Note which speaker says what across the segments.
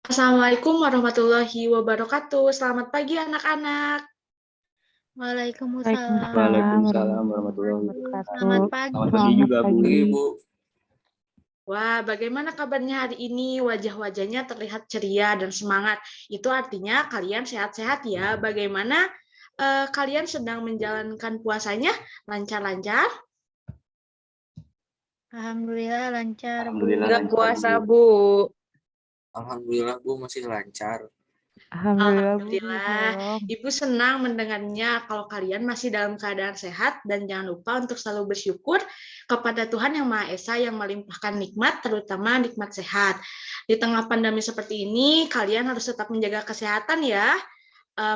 Speaker 1: Assalamualaikum warahmatullahi wabarakatuh. Selamat pagi anak-anak.
Speaker 2: Waalaikumsalam.
Speaker 3: Waalaikumsalam warahmatullahi wabarakatuh.
Speaker 2: Selamat pagi.
Speaker 3: Selamat pagi juga, Bu.
Speaker 4: Ibu.
Speaker 1: Wah, bagaimana kabarnya hari ini? Wajah-wajahnya terlihat ceria dan semangat. Itu artinya kalian sehat-sehat ya. Bagaimana kalian sedang menjalankan puasanya? Lancar-lancar?
Speaker 2: Alhamdulillah lancar.
Speaker 3: Alhamdulillah
Speaker 4: Enggak
Speaker 3: lancar,
Speaker 4: puasa,
Speaker 3: Bu.
Speaker 4: Bu. Alhamdulillah, Bu, masih lancar.
Speaker 1: Alhamdulillah. Ibu senang mendengarnya kalau kalian masih dalam keadaan sehat dan jangan lupa untuk selalu bersyukur kepada Tuhan Yang Maha Esa yang melimpahkan nikmat, terutama nikmat sehat. Di tengah pandemi seperti ini, kalian harus tetap menjaga kesehatan ya,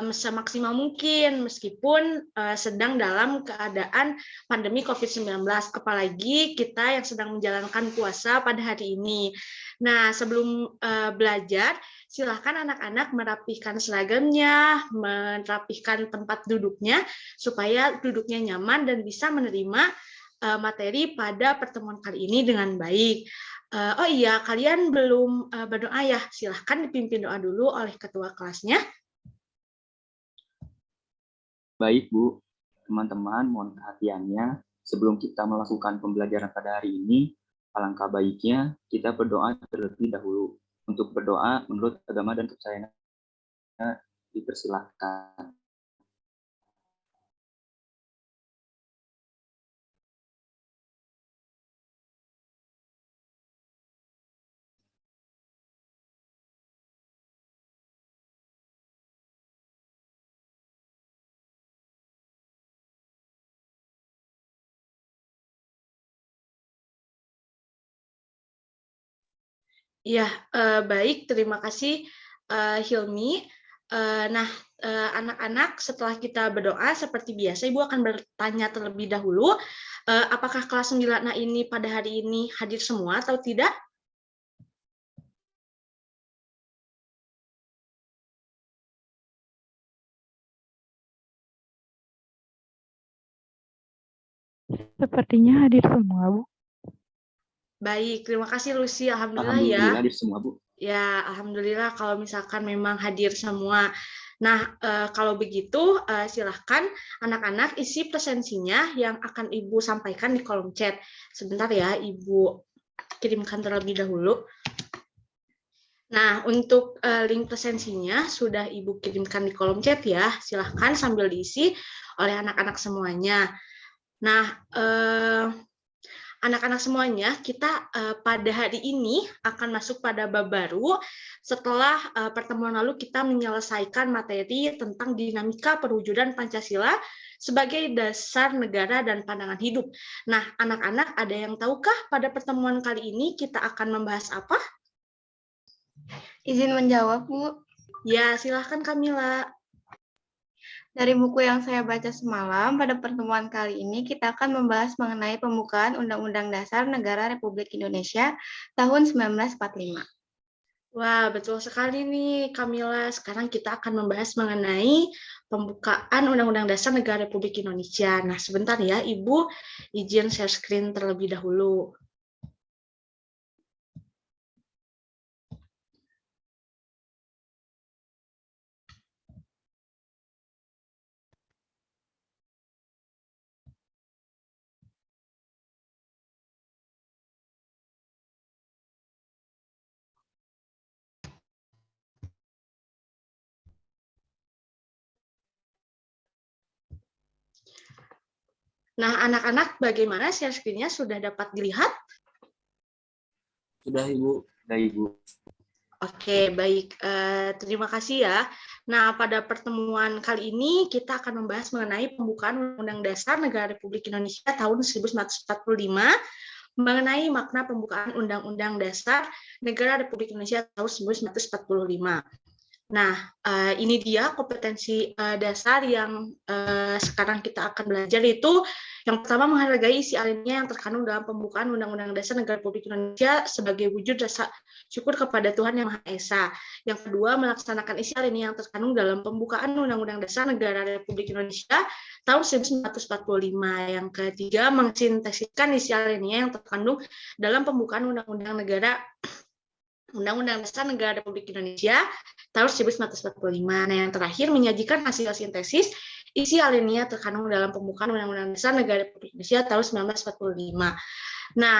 Speaker 1: semaksimal mungkin meskipun sedang dalam keadaan pandemi COVID-19, apalagi kita yang sedang menjalankan puasa pada hari ini. Nah, sebelum belajar, silahkan anak-anak merapihkan seragamnya, merapihkan tempat duduknya, supaya duduknya nyaman dan bisa menerima materi pada pertemuan kali ini dengan baik. Oh iya, kalian belum berdoa ya? Silahkan dipimpin doa dulu oleh ketua kelasnya.
Speaker 3: Baik, Bu. Teman-teman, mohon perhatiannya. Sebelum kita melakukan pembelajaran pada hari ini, alangkah baiknya kita berdoa terlebih dahulu. Untuk berdoa menurut agama dan kepercayaan dipersilahkan.
Speaker 1: Ya, baik. Terima kasih, Hilmi. Nah, anak-anak, setelah kita berdoa, seperti biasa, Ibu akan bertanya terlebih dahulu, apakah kelas 9A ini pada hari ini hadir semua atau tidak?
Speaker 2: Sepertinya hadir semua, Bu.
Speaker 1: Baik, terima kasih Lucy. Alhamdulillah ya.
Speaker 3: Alhamdulillah hadir semua, Bu.
Speaker 1: Ya, alhamdulillah kalau misalkan memang hadir semua. Nah, kalau begitu silahkan anak-anak isi presensinya yang akan Ibu sampaikan di kolom chat. Sebentar ya, Ibu kirimkan terlebih dahulu. Nah, untuk link presensinya sudah Ibu kirimkan di kolom chat ya. Silahkan sambil diisi oleh anak-anak semuanya. Nah, anak-anak semuanya, kita pada hari ini akan masuk pada bab baru setelah pertemuan lalu kita menyelesaikan materi tentang dinamika perwujudan Pancasila sebagai dasar negara dan pandangan hidup. Nah, anak-anak ada yang tahukah pada pertemuan kali ini kita akan membahas apa?
Speaker 5: Izin menjawab, Bu.
Speaker 1: Ya, silahkan Kamila.
Speaker 5: Dari buku yang saya baca semalam, pada pertemuan kali ini kita akan membahas mengenai pembukaan Undang-Undang Dasar Negara Republik Indonesia tahun 1945.
Speaker 1: Wah, betul sekali nih, Kamila. Sekarang kita akan membahas mengenai pembukaan Undang-Undang Dasar Negara Republik Indonesia. Nah, sebentar ya, Ibu izin share screen terlebih dahulu. Nah, anak-anak, bagaimana share screen-nya sudah dapat dilihat?
Speaker 4: Sudah, Ibu.
Speaker 3: Sudah, Ibu.
Speaker 1: Oke, baik. Terima kasih ya. Nah, pada pertemuan kali ini kita akan membahas mengenai pembukaan Undang-Undang Dasar Negara Republik Indonesia tahun 1945, mengenai makna pembukaan Undang-Undang Dasar Negara Republik Indonesia tahun 1945. Nah, ini dia kompetensi dasar yang sekarang kita akan belajar, yaitu yang pertama menghargai isi alinea yang terkandung dalam pembukaan Undang-Undang Dasar Negara Republik Indonesia sebagai wujud rasa syukur kepada Tuhan Yang Maha Esa. Yang kedua, melaksanakan isi alinea yang terkandung dalam pembukaan Undang-Undang Dasar Negara Republik Indonesia tahun 1945. Yang ketiga, mensintesiskan isi alinea yang terkandung dalam pembukaan Undang-Undang Dasar Negara Republik Indonesia tahun 1945. Nah, yang terakhir menyajikan hasil sintesis isi alinea terkandung dalam pembukaan Undang-Undang Dasar Negara Republik Indonesia tahun 1945. Nah,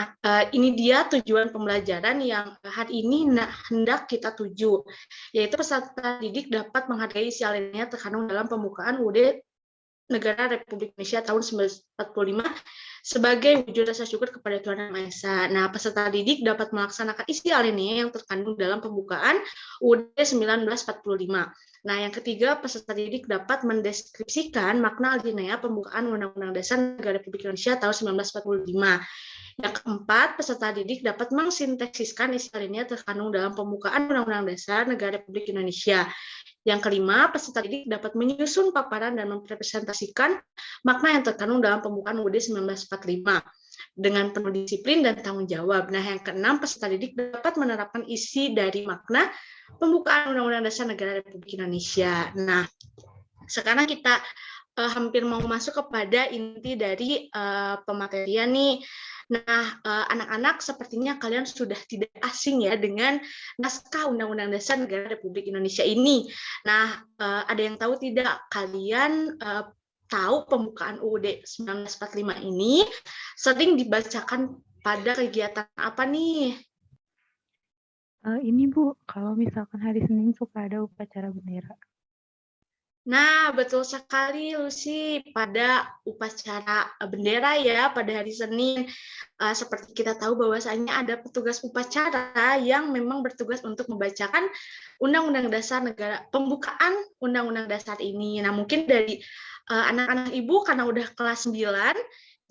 Speaker 1: ini dia tujuan pembelajaran yang hari ini hendak kita tuju, yaitu peserta didik dapat menghargai isi alinea terkandung dalam pembukaan UUD Negara Republik Indonesia tahun 1945 sebagai wujud rasa syukur kepada Tuhan Yang Maha Esa. Nah, peserta didik dapat melaksanakan isi alinea yang terkandung dalam pembukaan UUD 1945. Nah, yang ketiga, peserta didik dapat mendeskripsikan makna alinea pembukaan Undang-Undang Dasar Negara Republik Indonesia tahun 1945. Yang keempat, peserta didik dapat mensintesiskan isi alinea terkandung dalam pembukaan Undang-Undang Dasar Negara Republik Indonesia. Yang kelima, peserta didik dapat menyusun paparan dan mempresentasikan makna yang terkandung dalam pembukaan UUD 1945 dengan penuh disiplin dan tanggung jawab. Nah, yang keenam, peserta didik dapat menerapkan isi dari makna pembukaan Undang-Undang Dasar Negara Republik Indonesia. Nah, sekarang kita hampir mau masuk kepada inti dari pematerian nih. Nah, anak-anak sepertinya kalian sudah tidak asing ya dengan naskah Undang-Undang Dasar Negara Republik Indonesia ini. Nah, ada yang tahu tidak kalian tahu pembukaan UUD 1945 ini sering dibacakan pada kegiatan apa nih?
Speaker 2: Ini Bu, kalau misalkan hari Senin suka ada upacara bendera.
Speaker 1: Nah, betul sekali, Lucy. Pada upacara bendera ya, pada hari Senin. Seperti kita tahu bahwasanya ada petugas upacara yang memang bertugas untuk membacakan Undang-Undang Dasar Negara, pembukaan Undang-Undang Dasar ini. Nah, mungkin dari anak-anak Ibu, karena udah kelas 9,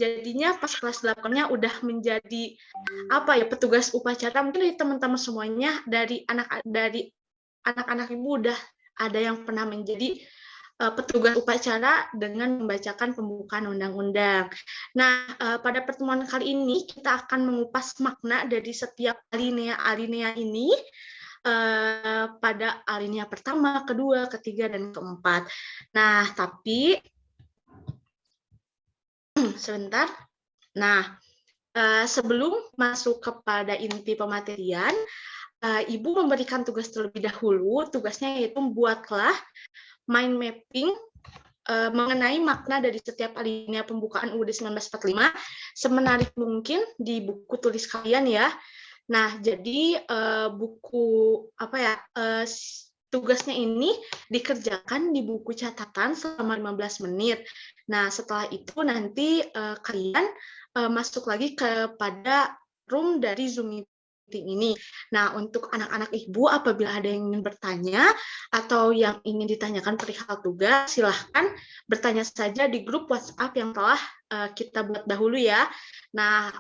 Speaker 1: jadinya pas kelas 8-nya udah menjadi petugas upacara. Mungkin dari teman-teman semuanya, dari anak-anak Ibu udah ada yang pernah menjadi petugas upacara dengan membacakan pembukaan undang-undang. Nah, pada pertemuan kali ini kita akan mengupas makna dari setiap alinea ini pada alinea pertama, kedua, ketiga, dan keempat. Nah, tapi sebentar. Nah, sebelum masuk kepada inti pematerian, Ibu memberikan tugas terlebih dahulu. Tugasnya yaitu membuatlah mind mapping mengenai makna dari setiap alinea pembukaan UUD 1945 semenarik mungkin di buku tulis kalian ya. Nah, jadi tugasnya ini dikerjakan di buku catatan selama 15 menit. Nah, setelah itu nanti kalian masuk lagi kepada room dari Zoom meeting ini. Nah, untuk anak-anak Ibu, apabila ada yang ingin bertanya atau yang ingin ditanyakan perihal tugas, silahkan bertanya saja di grup WhatsApp yang telah kita buat dahulu ya. Nah,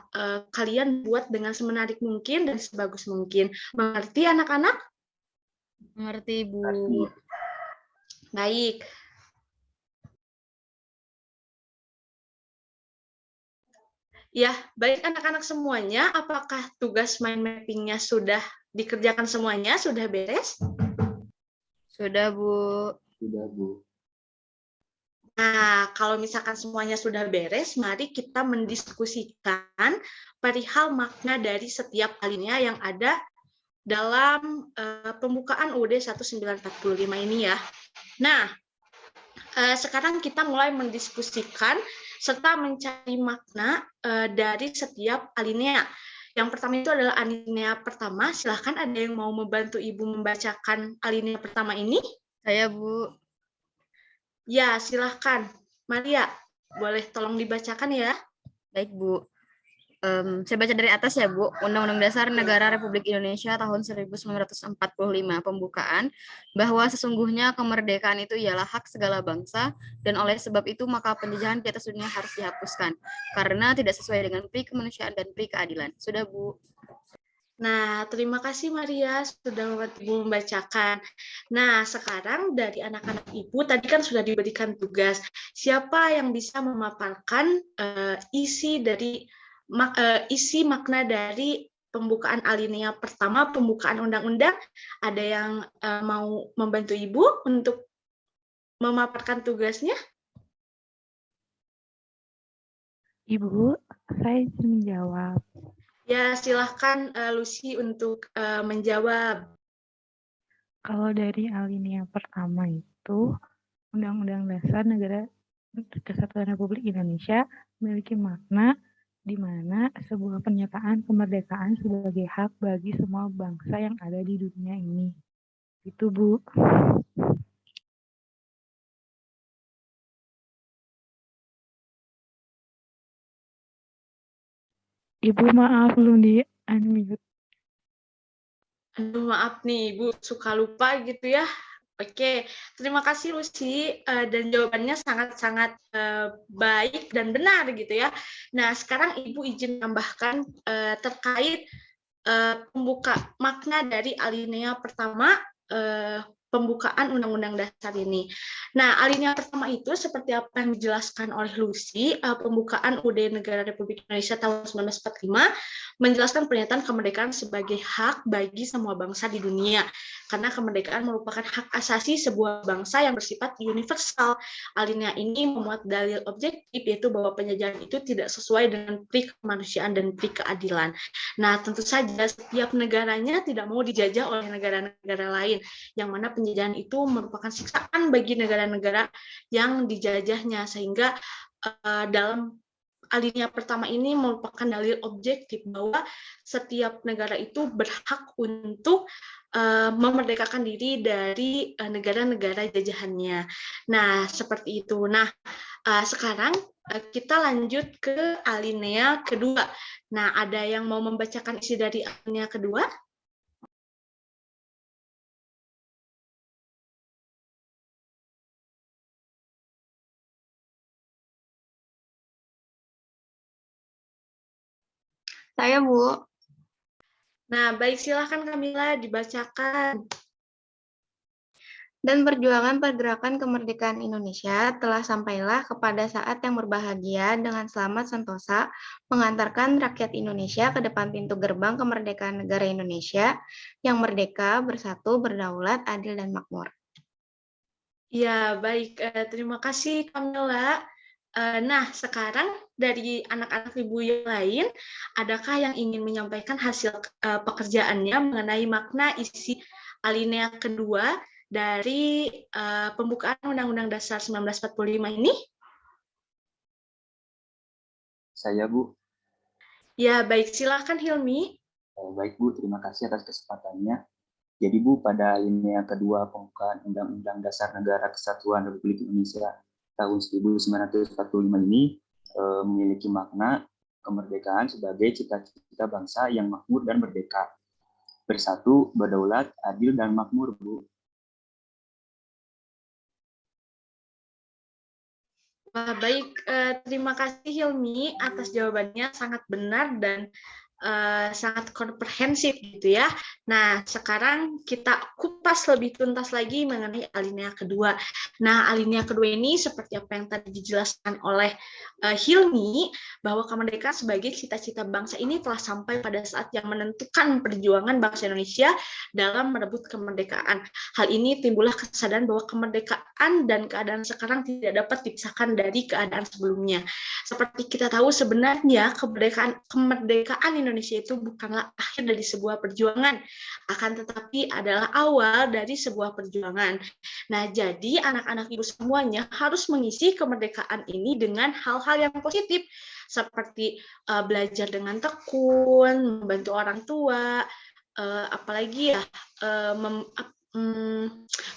Speaker 1: kalian buat dengan semenarik mungkin dan sebagus mungkin. Mengerti anak-anak?
Speaker 6: Mengerti, Bu.
Speaker 1: Baik. Ya, baik anak-anak semuanya, apakah tugas mind mapping-nya sudah dikerjakan semuanya? Sudah beres?
Speaker 6: Sudah, Bu.
Speaker 3: Sudah, Bu.
Speaker 1: Nah, kalau misalkan semuanya sudah beres, mari kita mendiskusikan perihal makna dari setiap alinea yang ada dalam pembukaan UUD 1945 ini ya. Nah, sekarang kita mulai mendiskusikan serta mencari makna dari setiap alinea. Yang pertama itu adalah alinea pertama. Silahkan ada yang mau membantu Ibu membacakan alinea pertama ini?
Speaker 6: Saya, Bu.
Speaker 1: Ya, silahkan. Maria, boleh tolong dibacakan ya?
Speaker 6: Baik, Bu. Saya baca dari atas ya, Bu. Undang-Undang Dasar Negara Republik Indonesia tahun 1945 pembukaan bahwa sesungguhnya kemerdekaan itu ialah hak segala bangsa dan oleh sebab itu maka penjajahan di atas dunia harus dihapuskan karena tidak sesuai dengan pri kemanusiaan dan pri keadilan. Sudah, Bu.
Speaker 1: Nah, terima kasih Maria sudah membantu Ibu membacakan. Nah, sekarang dari anak-anak Ibu tadi kan sudah diberikan tugas. Siapa yang bisa memaparkan isi makna dari pembukaan alinea pertama pembukaan undang-undang? Ada yang mau membantu Ibu untuk memaparkan tugasnya?
Speaker 2: Ibu, saya ingin menjawab.
Speaker 1: Ya, silahkan Lucy untuk menjawab.
Speaker 2: Kalau dari alinea pertama itu, Undang-Undang Dasar Negara Kesatuan Republik Indonesia memiliki makna di mana sebuah pernyataan kemerdekaan sebagai hak bagi semua bangsa yang ada di dunia ini. Itu, Bu. Ibu, maaf belum di-unmute.
Speaker 1: Aduh, maaf nih, Ibu suka lupa gitu ya. Oke, terima kasih Lucy dan jawabannya sangat-sangat baik dan benar gitu ya. Nah, sekarang Ibu izin tambahkan terkait makna dari alinea pertama pembukaan Undang-Undang Dasar ini. Nah, alinea pertama itu seperti apa yang dijelaskan oleh Lucy, pembukaan UUD Negara Republik Indonesia tahun 1945 menjelaskan pernyataan kemerdekaan sebagai hak bagi semua bangsa di dunia. Karena kemerdekaan merupakan hak asasi sebuah bangsa yang bersifat universal. Alinea ini memuat dalil objektif, yaitu bahwa penjajahan itu tidak sesuai dengan pri kemanusiaan dan pri keadilan. Nah, tentu saja setiap negaranya tidak mau dijajah oleh negara-negara lain, yang mana penjajahan itu merupakan siksaan bagi negara-negara yang dijajahnya, sehingga dalam alinea pertama ini merupakan dalil objektif bahwa setiap negara itu berhak untuk memerdekakan diri dari negara-negara jajahannya. Nah, seperti itu. Nah, sekarang kita lanjut ke alinea kedua. Nah, ada yang mau membacakan isi dari alinea kedua?
Speaker 5: Saya, Bu.
Speaker 1: Nah, baik, silakan Kamila dibacakan.
Speaker 5: Dan perjuangan pergerakan kemerdekaan Indonesia telah sampailah kepada saat yang berbahagia dengan selamat sentosa mengantarkan rakyat Indonesia ke depan pintu gerbang kemerdekaan negara Indonesia yang merdeka, bersatu, berdaulat, adil, dan makmur.
Speaker 1: Ya, baik. Terima kasih Kamila. Nah, sekarang dari anak-anak Ibu yang lain, adakah yang ingin menyampaikan hasil pekerjaannya mengenai makna isi alinea kedua dari pembukaan Undang-Undang Dasar 1945 ini?
Speaker 3: Saya, Bu.
Speaker 1: Ya, baik. Silakan Hilmi.
Speaker 3: Baik, Bu. Terima kasih atas kesempatannya. Jadi, Bu, pada alinea kedua pembukaan Undang-Undang Dasar Negara Kesatuan Republik Indonesia tahun 1945 ini memiliki makna kemerdekaan sebagai cita-cita bangsa yang makmur dan merdeka, bersatu, berdaulat, adil, dan makmur, Bu.
Speaker 1: Baik, terima kasih Hilmi atas jawabannya, sangat benar dan sangat komprehensif gitu ya. Nah, sekarang kita kupas lebih tuntas lagi mengenai alinea kedua. Nah, alinea kedua ini seperti apa yang tadi dijelaskan oleh Hilmi, bahwa kemerdekaan sebagai cita-cita bangsa ini telah sampai pada saat yang menentukan perjuangan bangsa Indonesia dalam merebut kemerdekaan. Hal ini timbullah kesadaran bahwa kemerdekaan dan keadaan sekarang tidak dapat dipisahkan dari keadaan sebelumnya. Seperti kita tahu sebenarnya kemerdekaan Indonesia itu bukanlah akhir dari sebuah perjuangan, akan tetapi adalah awal dari sebuah perjuangan. Nah, jadi anak-anak Ibu semuanya harus mengisi kemerdekaan ini dengan hal-hal yang positif, seperti belajar dengan tekun, membantu orang tua, apalagi ya,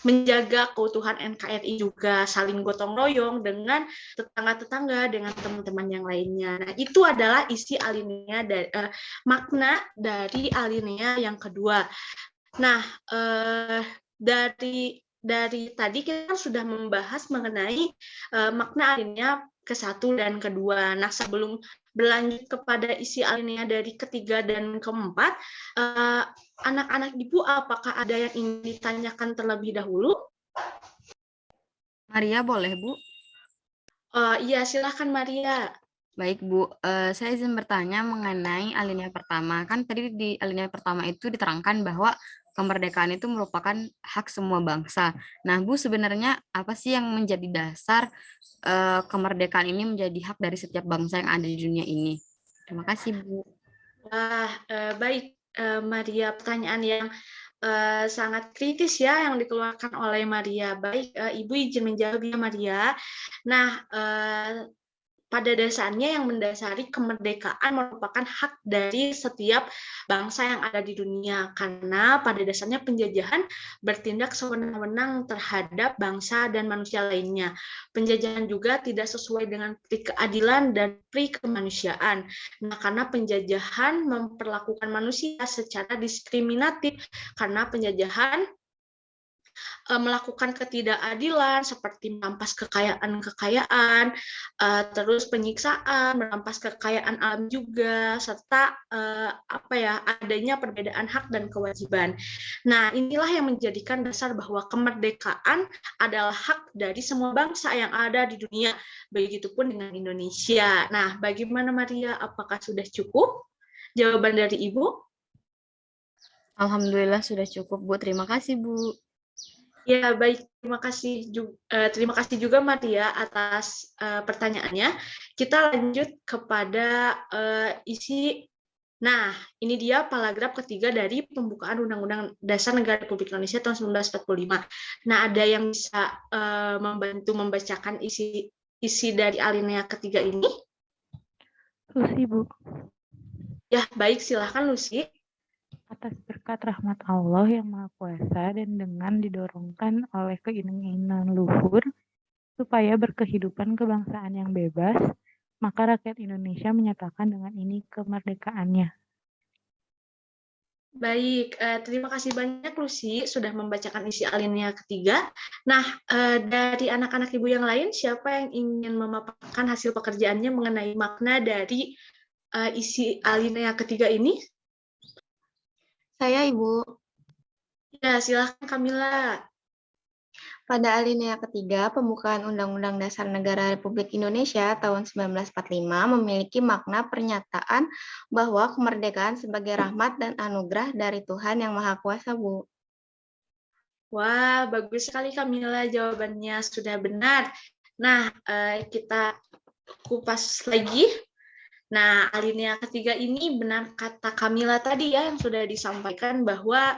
Speaker 1: menjaga keutuhan NKRI juga, saling gotong royong dengan tetangga-tetangga, dengan teman-teman yang lainnya. Nah, itu adalah isi alinea makna dari alinea yang kedua. Nah, dari tadi kita sudah membahas mengenai makna alinea ke-1 dan ke-2. Nah, sebelum berlanjut kepada isi alinea dari ketiga dan keempat, anak-anak Ibu apakah ada yang ingin ditanyakan terlebih dahulu?
Speaker 6: Maria boleh, Bu?
Speaker 1: Iya, silahkan Maria.
Speaker 6: Baik, Bu. Saya izin bertanya mengenai alinea pertama. Kan tadi di alinea pertama itu diterangkan bahwa kemerdekaan itu merupakan hak semua bangsa. Nah, Bu, sebenarnya apa sih yang menjadi dasar kemerdekaan ini menjadi hak dari setiap bangsa yang ada di dunia ini? Terima kasih, Bu.
Speaker 1: Wah, baik Maria, pertanyaan yang sangat kritis ya yang dikeluarkan oleh Maria. Baik, Ibu izin menjawab ya Maria. Nah, pada dasarnya yang mendasari kemerdekaan merupakan hak dari setiap bangsa yang ada di dunia, karena pada dasarnya penjajahan bertindak sewenang-wenang terhadap bangsa dan manusia lainnya. Penjajahan juga tidak sesuai dengan pri keadilan dan pri kemanusiaan. Nah, karena penjajahan memperlakukan manusia secara diskriminatif, karena penjajahan melakukan ketidakadilan seperti merampas kekayaan, terus penyiksaan, merampas kekayaan alam juga, serta adanya perbedaan hak dan kewajiban. Nah, inilah yang menjadikan dasar bahwa kemerdekaan adalah hak dari semua bangsa yang ada di dunia, begitupun dengan Indonesia. Nah, bagaimana Maria? Apakah sudah cukup jawaban dari Ibu?
Speaker 6: Alhamdulillah sudah cukup, Bu. Terima kasih, Bu.
Speaker 1: Ya, baik. Terima kasih juga Maria atas pertanyaannya. Kita lanjut kepada isi. Nah, ini dia paragraf ketiga dari pembukaan Undang-Undang Dasar Negara Republik Indonesia tahun 1945. Nah, ada yang bisa membantu membacakan isi dari alinea ketiga ini?
Speaker 2: Lucy, Bu.
Speaker 1: Ya, baik. Silahkan, Lucy.
Speaker 2: Atas berkat rahmat Allah yang Maha Kuasa dan dengan didorongkan oleh keinginan luhur supaya berkehidupan kebangsaan yang bebas, maka rakyat Indonesia menyatakan dengan ini kemerdekaannya.
Speaker 1: Baik, terima kasih banyak Lucy sudah membacakan isi alinea ketiga. Nah, dari anak-anak Ibu yang lain, siapa yang ingin memaparkan hasil pekerjaannya mengenai makna dari isi alinea ketiga ini?
Speaker 5: Saya, Ibu.
Speaker 1: Ya, silahkan Kamila.
Speaker 5: Pada alinea ketiga, pembukaan Undang-Undang Dasar Negara Republik Indonesia tahun 1945 memiliki makna pernyataan bahwa kemerdekaan sebagai rahmat dan anugerah dari Tuhan Yang Maha Kuasa, Bu.
Speaker 1: Wah, bagus sekali Kamila, jawabannya sudah benar. Nah, kita kupas lagi. Nah, alinea ketiga ini benar kata Kamila tadi ya yang sudah disampaikan bahwa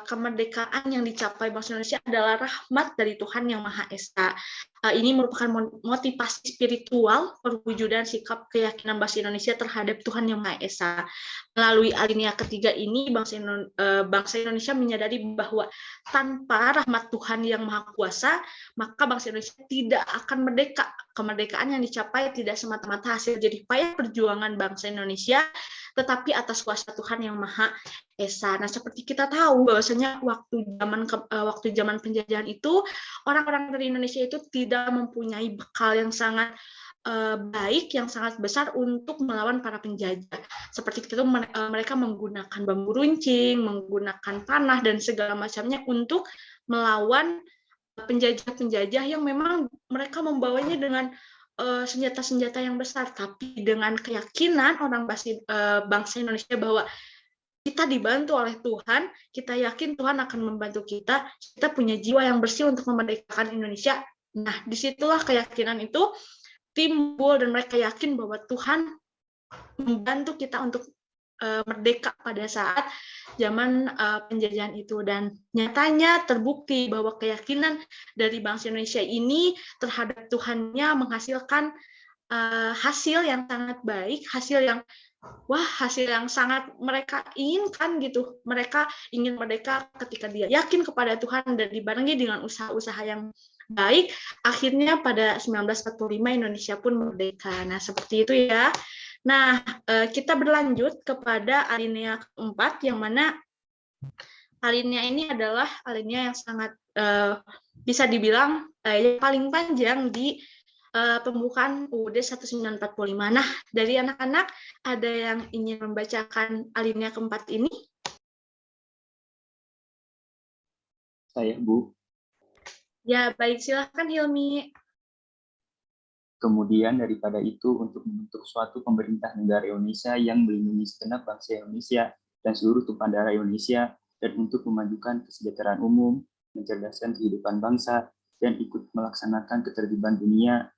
Speaker 1: kemerdekaan yang dicapai bangsa Indonesia adalah rahmat dari Tuhan Yang Maha Esa. Ini merupakan motivasi spiritual perwujudan sikap keyakinan bangsa Indonesia terhadap Tuhan Yang Maha Esa. Melalui alinea ketiga ini, bangsa Indonesia menyadari bahwa tanpa rahmat Tuhan Yang Maha Kuasa, maka bangsa Indonesia tidak akan merdeka. Kemerdekaan yang dicapai tidak semata-mata hasil jerih payah perjuangan bangsa Indonesia, tetapi atas kuasa Tuhan Yang Maha Esa. Nah, seperti kita tahu bahwasanya waktu zaman penjajahan itu orang-orang dari Indonesia itu tidak mempunyai bekal yang sangat baik, yang sangat besar untuk melawan para penjajah. Seperti itu mereka menggunakan bambu runcing, menggunakan panah dan segala macamnya untuk melawan penjajah-penjajah yang memang mereka membawanya dengan senjata-senjata yang besar, tapi dengan keyakinan orang bangsa Indonesia bahwa kita dibantu oleh Tuhan, kita yakin Tuhan akan membantu kita punya jiwa yang bersih untuk memerdekakan Indonesia. Nah, disitulah keyakinan itu timbul dan mereka yakin bahwa Tuhan membantu kita untuk merdeka pada saat zaman penjajahan itu, dan nyatanya terbukti bahwa keyakinan dari bangsa Indonesia ini terhadap Tuhannya menghasilkan hasil yang sangat baik, hasil yang sangat mereka inginkan gitu. Mereka ingin merdeka ketika dia yakin kepada Tuhan dan dibarengi dengan usaha-usaha yang baik. Akhirnya pada 1945 Indonesia pun merdeka. Nah, seperti itu ya. Nah, kita berlanjut kepada alinea keempat, yang mana alinea ini adalah alinea yang sangat bisa dibilang yang paling panjang di pembukaan UUD 1945. Nah, dari anak-anak ada yang ingin membacakan alinea keempat ini?
Speaker 3: Saya, Bu.
Speaker 1: Ya, baik. Silahkan Hilmi.
Speaker 3: Kemudian daripada itu, untuk membentuk suatu pemerintah negara Indonesia yang melindungi segenap bangsa Indonesia dan seluruh tumpah darah Indonesia, dan untuk memajukan kesejahteraan umum, mencerdaskan kehidupan bangsa, dan ikut melaksanakan ketertiban dunia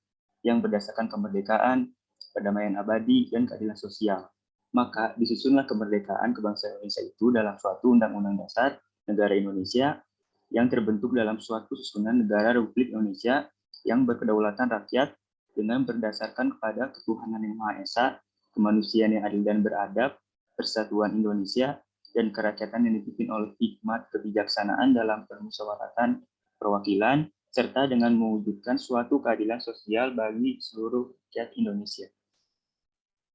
Speaker 3: yang berdasarkan kemerdekaan, perdamaian abadi, dan keadilan sosial. Maka disusunlah kemerdekaan kebangsaan Indonesia itu dalam suatu undang-undang dasar negara Indonesia yang terbentuk dalam suatu susunan negara Republik Indonesia yang berkedaulatan rakyat dengan berdasarkan kepada ketuhanan yang Maha Esa, kemanusiaan yang adil dan beradab, persatuan Indonesia, dan kerakyatan yang dipimpin oleh hikmat kebijaksanaan dalam permusyawaratan perwakilan, serta dengan mewujudkan suatu keadilan sosial bagi seluruh rakyat Indonesia.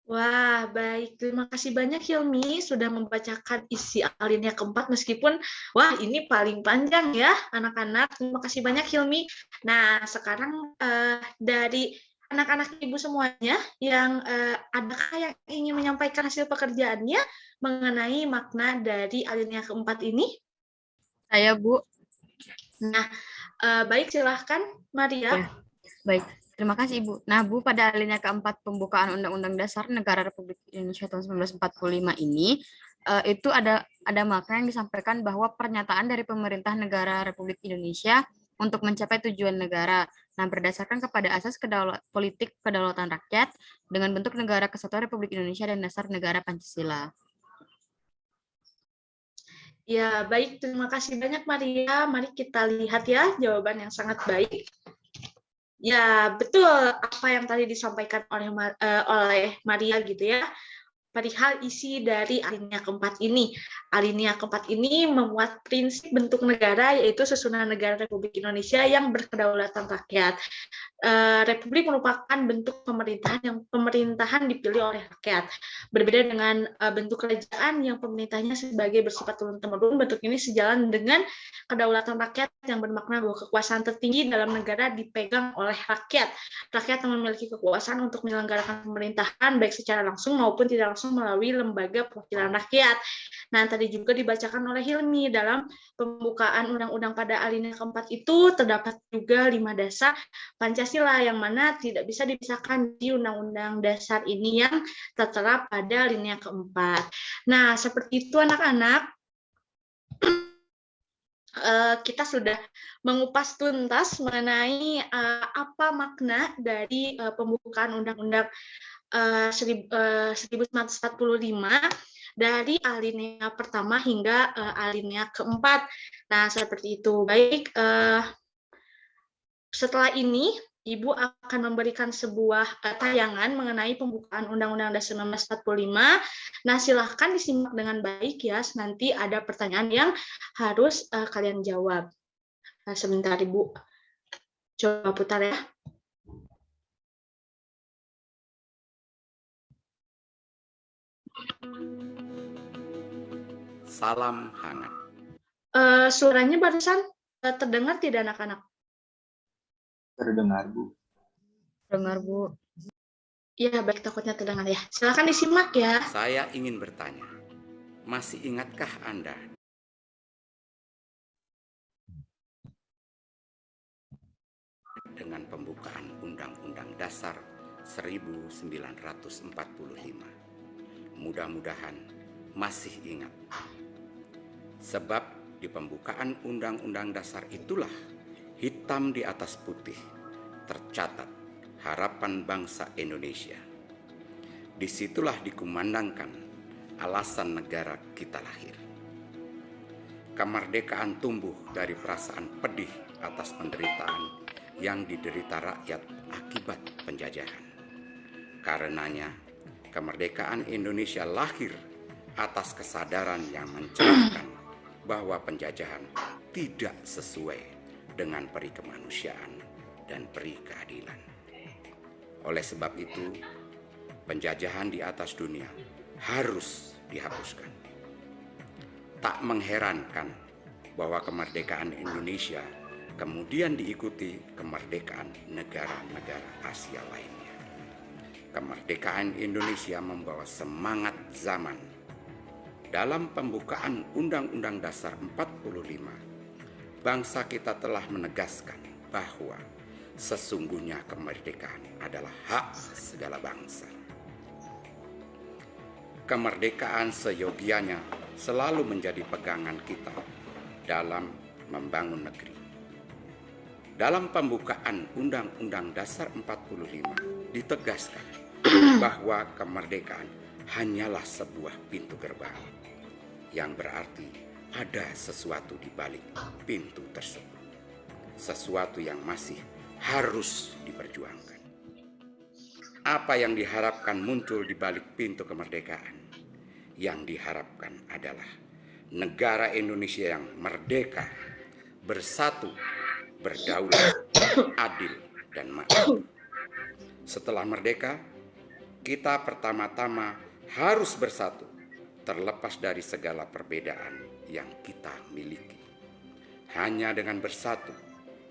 Speaker 1: Wah, baik. Terima kasih banyak Hilmi sudah membacakan isi alinea keempat meskipun wah ini paling panjang ya anak-anak. Terima kasih banyak Hilmi. Nah, sekarang dari anak-anak ibu semuanya yang adakah yang ingin menyampaikan hasil pekerjaannya mengenai makna dari alinea keempat ini?
Speaker 6: Saya, Bu.
Speaker 1: Nah, baik silahkan Maria.
Speaker 6: Ya, baik. Terima kasih, Ibu. Nah, Bu, pada alinea keempat pembukaan Undang-Undang Dasar Negara Republik Indonesia tahun 1945 ini, itu ada makna yang disampaikan bahwa pernyataan dari pemerintah negara Republik Indonesia untuk mencapai tujuan negara. Nah, berdasarkan kepada asas politik kedaulatan rakyat dengan bentuk negara kesatuan Republik Indonesia dan dasar negara Pancasila.
Speaker 1: Ya, baik. Terima kasih banyak Maria. Mari kita lihat ya jawaban yang sangat baik. Ya, betul apa yang tadi disampaikan oleh Maria gitu ya. Perihal isi dari alinea keempat ini. Alinea keempat ini memuat prinsip bentuk negara, yaitu susunan negara Republik Indonesia yang berkedaulatan rakyat. Republik merupakan bentuk pemerintahan dipilih oleh rakyat. Berbeda dengan bentuk kerajaan yang pemerintahnya sebagai bersifat turun-temurun, bentuk ini sejalan dengan kedaulatan rakyat yang bermakna bahwa kekuasaan tertinggi dalam negara dipegang oleh rakyat. Rakyat yang memiliki kekuasaan untuk menyelenggarakan pemerintahan baik secara langsung maupun tidak langsung melalui lembaga perwakilan rakyat. Nah, tadi juga dibacakan oleh Hilmi dalam pembukaan undang-undang pada alinea keempat itu terdapat juga 5 dasar Pancasila yang mana tidak bisa dipisahkan di undang-undang dasar ini yang tertera pada alinea keempat. Nah, seperti itu anak-anak. Kita sudah mengupas tuntas mengenai apa makna dari pembukaan Undang-Undang 1945 dari alinea pertama hingga alinea keempat. Nah, seperti itu. Baik, setelah ini Ibu akan memberikan sebuah tayangan mengenai pembukaan Undang-Undang Dasar 1945. Nah, silahkan disimak dengan baik ya. Nanti ada pertanyaan yang harus kalian jawab. Nah, sebentar Ibu. Coba putar ya.
Speaker 7: Salam hangat.
Speaker 1: Suaranya barusan terdengar tidak anak-anak?
Speaker 3: Terdengar, Bu.
Speaker 6: Dengar, Bu.
Speaker 1: Iya, baik, takutnya terdengar ya. Silakan disimak ya.
Speaker 7: Saya ingin bertanya, masih ingatkah Anda dengan pembukaan Undang-Undang Dasar 1945? Mudah-mudahan masih ingat. Sebab di pembukaan Undang-Undang Dasar itulah hitam di atas putih tercatat harapan bangsa Indonesia. Disitulah dikumandangkan alasan negara kita lahir. Kemerdekaan tumbuh dari perasaan pedih atas penderitaan yang diderita rakyat akibat penjajahan. Karenanya, kemerdekaan Indonesia lahir atas kesadaran yang mencerahkan bahwa penjajahan tidak sesuai dengan peri kemanusiaan dan peri keadilan. Oleh sebab itu, penjajahan di atas dunia harus dihapuskan. Tak mengherankan bahwa kemerdekaan Indonesia kemudian diikuti kemerdekaan negara-negara Asia lainnya. Kemerdekaan Indonesia membawa semangat zaman. Dalam pembukaan Undang-Undang Dasar 45, bangsa kita telah menegaskan bahwa sesungguhnya kemerdekaan adalah hak segala bangsa. Kemerdekaan seyogianya selalu menjadi pegangan kita dalam membangun negeri. Dalam pembukaan Undang-Undang Dasar 45 ditegaskan bahwa kemerdekaan hanyalah sebuah pintu gerbang, yang berarti ada sesuatu di balik pintu tersebut, sesuatu yang masih harus diperjuangkan. Apa yang diharapkan muncul di balik pintu kemerdekaan? Yang diharapkan adalah negara Indonesia yang merdeka, bersatu, berdaulat, adil, dan makmur. Setelah merdeka, kita pertama-tama harus bersatu, terlepas dari segala perbedaan yang kita miliki. Hanya dengan bersatu,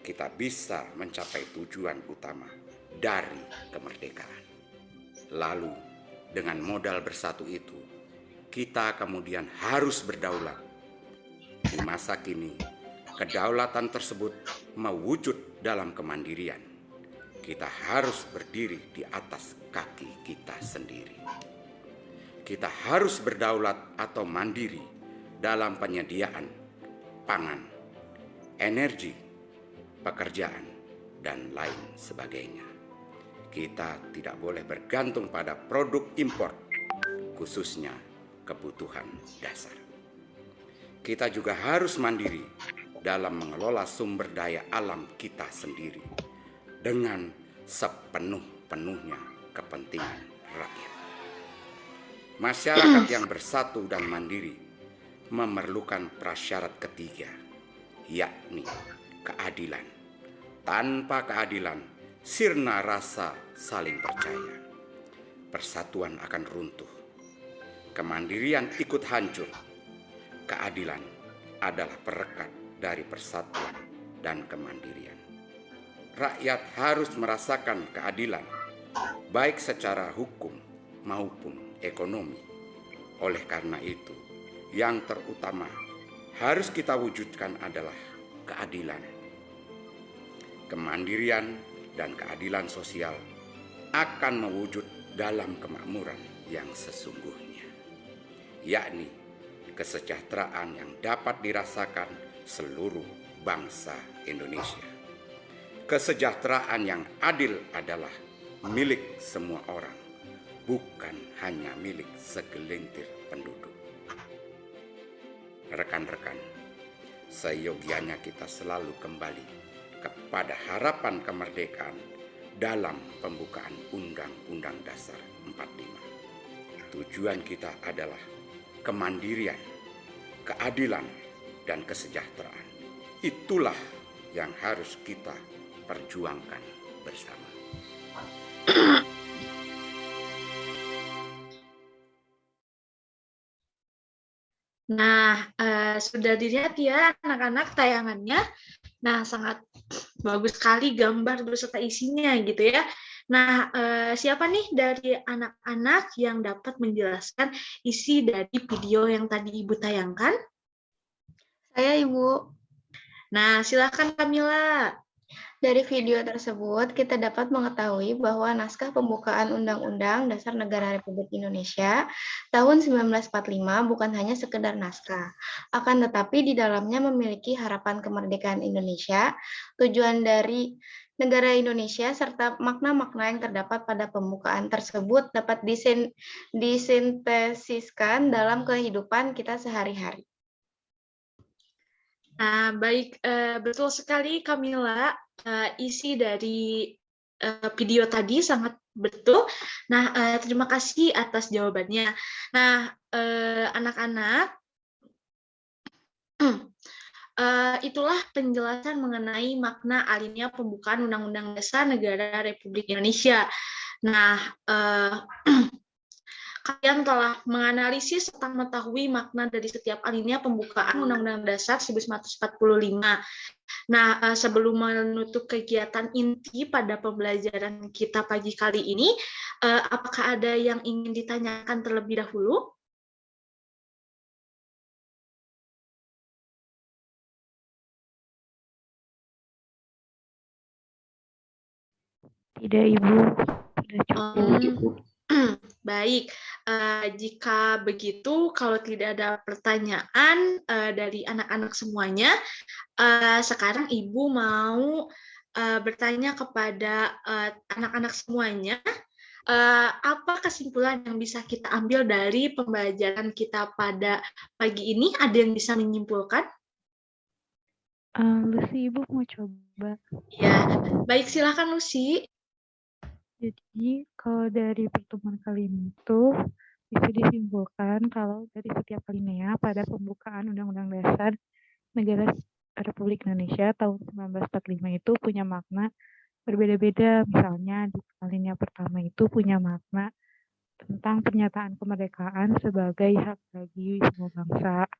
Speaker 7: kita bisa mencapai tujuan utama dari kemerdekaan. Lalu, dengan modal bersatu itu, kita kemudian harus berdaulat. Di masa kini, kedaulatan tersebut mewujud dalam kemandirian. Kita harus berdiri di atas kaki kita sendiri. Kita harus berdaulat atau mandiri dalam penyediaan pangan, energi, pekerjaan, dan lain sebagainya. Kita tidak boleh bergantung pada produk impor, khususnya kebutuhan dasar. Kita juga harus mandiri dalam mengelola sumber daya alam kita sendiri dengan sepenuh-penuhnya kepentingan rakyat. Masyarakat yang bersatu dan mandiri memerlukan prasyarat ketiga, yakni keadilan. Tanpa keadilan, sirna rasa saling percaya. Persatuan akan runtuh. Kemandirian ikut hancur. Keadilan adalah perekat dari persatuan dan kemandirian. Rakyat harus merasakan keadilan, baik secara hukum maupun ekonomi. Oleh karena itu, yang terutama harus kita wujudkan adalah keadilan. Kemandirian dan keadilan sosial akan mewujud dalam kemakmuran yang sesungguhnya, yakni kesejahteraan yang dapat dirasakan seluruh bangsa Indonesia. Kesejahteraan yang adil adalah milik semua orang, bukan hanya milik segelintir penduduk. Rekan-rekan, seyogianya kita selalu kembali kepada harapan kemerdekaan dalam pembukaan Undang-Undang Dasar 45. Tujuan kita adalah kemandirian, keadilan, dan kesejahteraan. Itulah yang harus kita perjuangkan bersama.
Speaker 1: Nah, sudah dilihat ya anak-anak tayangannya. Nah, sangat bagus sekali gambar beserta isinya gitu ya. Nah, siapa nih dari anak-anak yang dapat menjelaskan isi dari video yang tadi Ibu tayangkan?
Speaker 5: Saya, Ibu.
Speaker 1: Nah, silakan Kamila.
Speaker 5: Dari video tersebut, kita dapat mengetahui bahwa naskah pembukaan Undang-Undang Dasar Negara Republik Indonesia tahun 1945 bukan hanya sekedar naskah, akan tetapi di dalamnya memiliki harapan kemerdekaan Indonesia, tujuan dari negara Indonesia, serta makna-makna yang terdapat pada pembukaan tersebut dapat disintesiskan dalam kehidupan kita sehari-hari.
Speaker 1: Nah, baik, betul sekali Kamila, isi dari video tadi sangat betul. Nah, terima kasih atas jawabannya. Nah, anak-anak, itulah penjelasan mengenai makna alinea pembukaan Undang-Undang Dasar Negara Republik Indonesia. Nah, kalian telah menganalisis serta mengetahui makna dari setiap alinea pembukaan Undang-Undang Dasar 1945. Nah, sebelum menutup kegiatan inti pada pembelajaran kita pagi kali ini, apakah ada yang ingin ditanyakan terlebih dahulu?
Speaker 2: Tidak, Ibu. Sudah cukup.
Speaker 3: Cukup.
Speaker 1: Baik, jika begitu, kalau tidak ada pertanyaan dari anak-anak semuanya, sekarang Ibu mau bertanya kepada anak-anak semuanya, apa kesimpulan yang bisa kita ambil dari pembelajaran kita pada pagi ini? Ada yang bisa menyimpulkan?
Speaker 2: Lucy, Ibu mau coba.
Speaker 1: Ya, baik, silakan Lucy.
Speaker 2: Jadi, kalau dari pertemuan kali ini itu bisa disimpulkan kalau dari setiap alinea pada pembukaan Undang-Undang Dasar Negara Republik Indonesia tahun 1945 itu punya makna berbeda-beda. Misalnya di alinea pertama itu punya makna tentang pernyataan kemerdekaan sebagai hak bagi semua bangsa.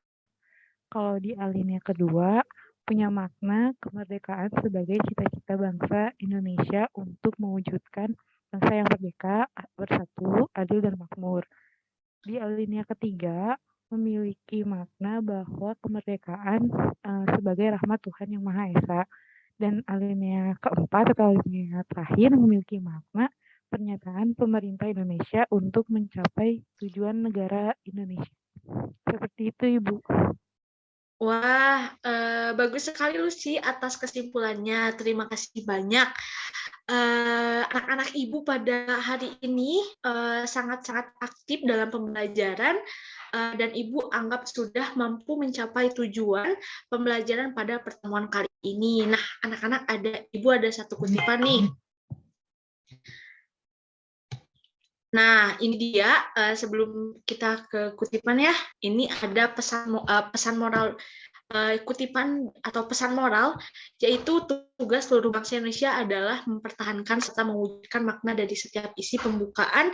Speaker 2: Kalau di alinea kedua punya makna kemerdekaan sebagai cita-cita bangsa Indonesia untuk mewujudkan bangsa yang merdeka, bersatu, adil, dan makmur. Di alinea ketiga memiliki makna bahwa kemerdekaan sebagai rahmat Tuhan Yang Maha Esa. Dan alinea keempat atau alinea terakhir memiliki makna pernyataan pemerintah Indonesia untuk mencapai tujuan negara Indonesia. Seperti itu, Ibu.
Speaker 1: Wah, bagus sekali Lucy atas kesimpulannya. Terima kasih banyak. Anak-anak Ibu pada hari ini sangat-sangat aktif dalam pembelajaran dan Ibu anggap sudah mampu mencapai tujuan pembelajaran pada pertemuan kali ini. Nah, anak-anak Ibu ada satu kutipan nih. Nah, ini dia sebelum kita ke kutipan ya. Ini ada pesan moral kutipan atau pesan moral, yaitu tugas seluruh bangsa Indonesia adalah mempertahankan serta mewujudkan makna dari setiap isi pembukaan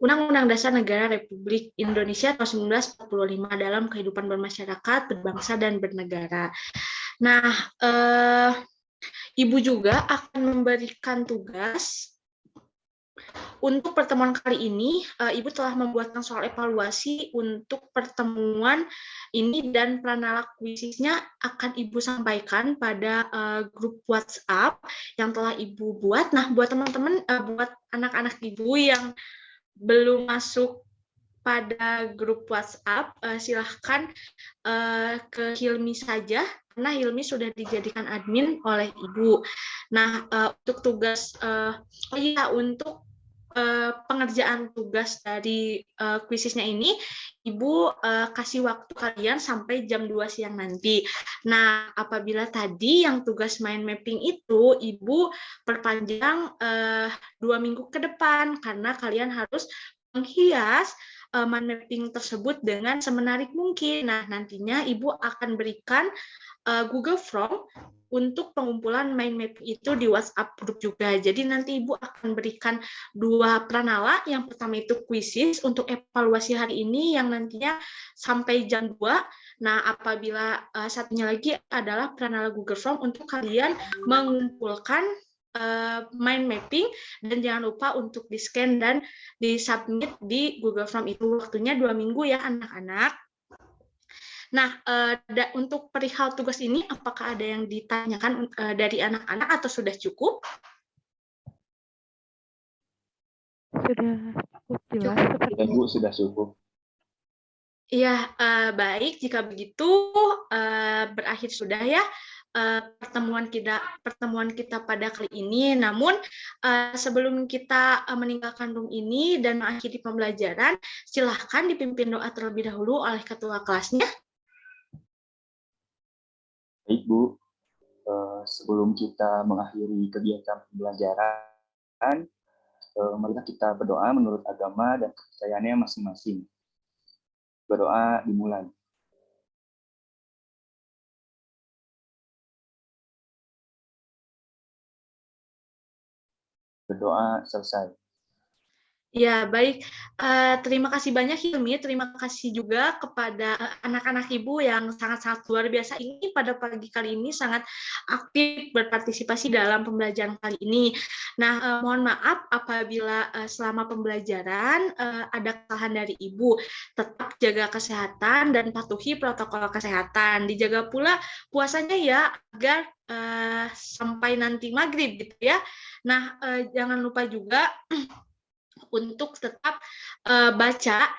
Speaker 1: Undang-Undang Dasar Negara Republik Indonesia tahun 1945 dalam kehidupan bermasyarakat, berbangsa, dan bernegara. Nah, Ibu juga akan memberikan tugas. Untuk pertemuan kali ini, Ibu telah membuatkan soal evaluasi untuk pertemuan ini dan pranala kuisisnya akan Ibu sampaikan pada grup WhatsApp yang telah Ibu buat. Nah, buat teman-teman, buat anak-anak Ibu yang belum masuk pada grup WhatsApp, silahkan ke Hilmi saja, karena Hilmi sudah dijadikan admin oleh Ibu. Nah, untuk tugas, untuk pengerjaan tugas dari kuisisnya ini, Ibu kasih waktu kalian sampai jam 2 siang nanti. Nah, apabila tadi yang tugas mind mapping itu, Ibu perpanjang 2 minggu ke depan, karena kalian harus menghias mind mapping tersebut dengan semenarik mungkin. Nah, nantinya Ibu akan berikan Google Form untuk pengumpulan mind map itu di WhatsApp group juga. Jadi nanti Ibu akan berikan 2 pranala. Yang pertama itu kuisis untuk evaluasi hari ini yang nantinya sampai jam 2. Nah, apabila satunya lagi adalah pranala Google Form untuk kalian mengumpulkan mind mapping, dan jangan lupa untuk di-scan dan di-submit di Google Form itu. Waktunya 2 minggu ya anak-anak. Nah, untuk perihal tugas ini, apakah ada yang ditanyakan dari anak-anak atau sudah cukup?
Speaker 2: Sudah cukup jelas.
Speaker 3: Ya, Bu, sudah cukup.
Speaker 1: Ya, baik. Jika begitu, berakhir sudah ya pertemuan kita pada kali ini. Namun, sebelum kita meninggalkan room ini dan mengakhiri pembelajaran, silahkan dipimpin doa terlebih dahulu oleh ketua kelasnya.
Speaker 3: Baik, Bu. Sebelum kita mengakhiri kegiatan pembelajaran, marilah kita berdoa menurut agama dan kepercayaannya masing-masing. Berdoa dimulai. Berdoa selesai.
Speaker 1: Ya, baik. Terima kasih banyak Hilmi, terima kasih juga kepada anak-anak Ibu yang sangat-sangat luar biasa ini pada pagi kali ini sangat aktif berpartisipasi dalam pembelajaran kali ini. Nah, mohon maaf apabila selama pembelajaran ada kesalahan dari Ibu. Tetap jaga kesehatan dan patuhi protokol kesehatan. Dijaga pula puasanya ya agar sampai nanti maghrib gitu ya. Nah, jangan lupa juga untuk tetap baca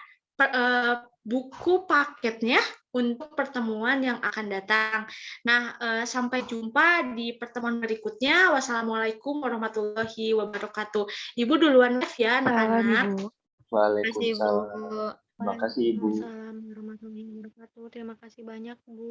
Speaker 1: buku paketnya untuk pertemuan yang akan datang. Nah, sampai jumpa di pertemuan berikutnya. Wassalamualaikum warahmatullahi wabarakatuh. Ibu duluan ya, anak-anak.
Speaker 3: Waalaikumsalam. Terima kasih Ibu.
Speaker 2: Waalaikumsalam warahmatullahi wabarakatuh. Terima kasih banyak Bu.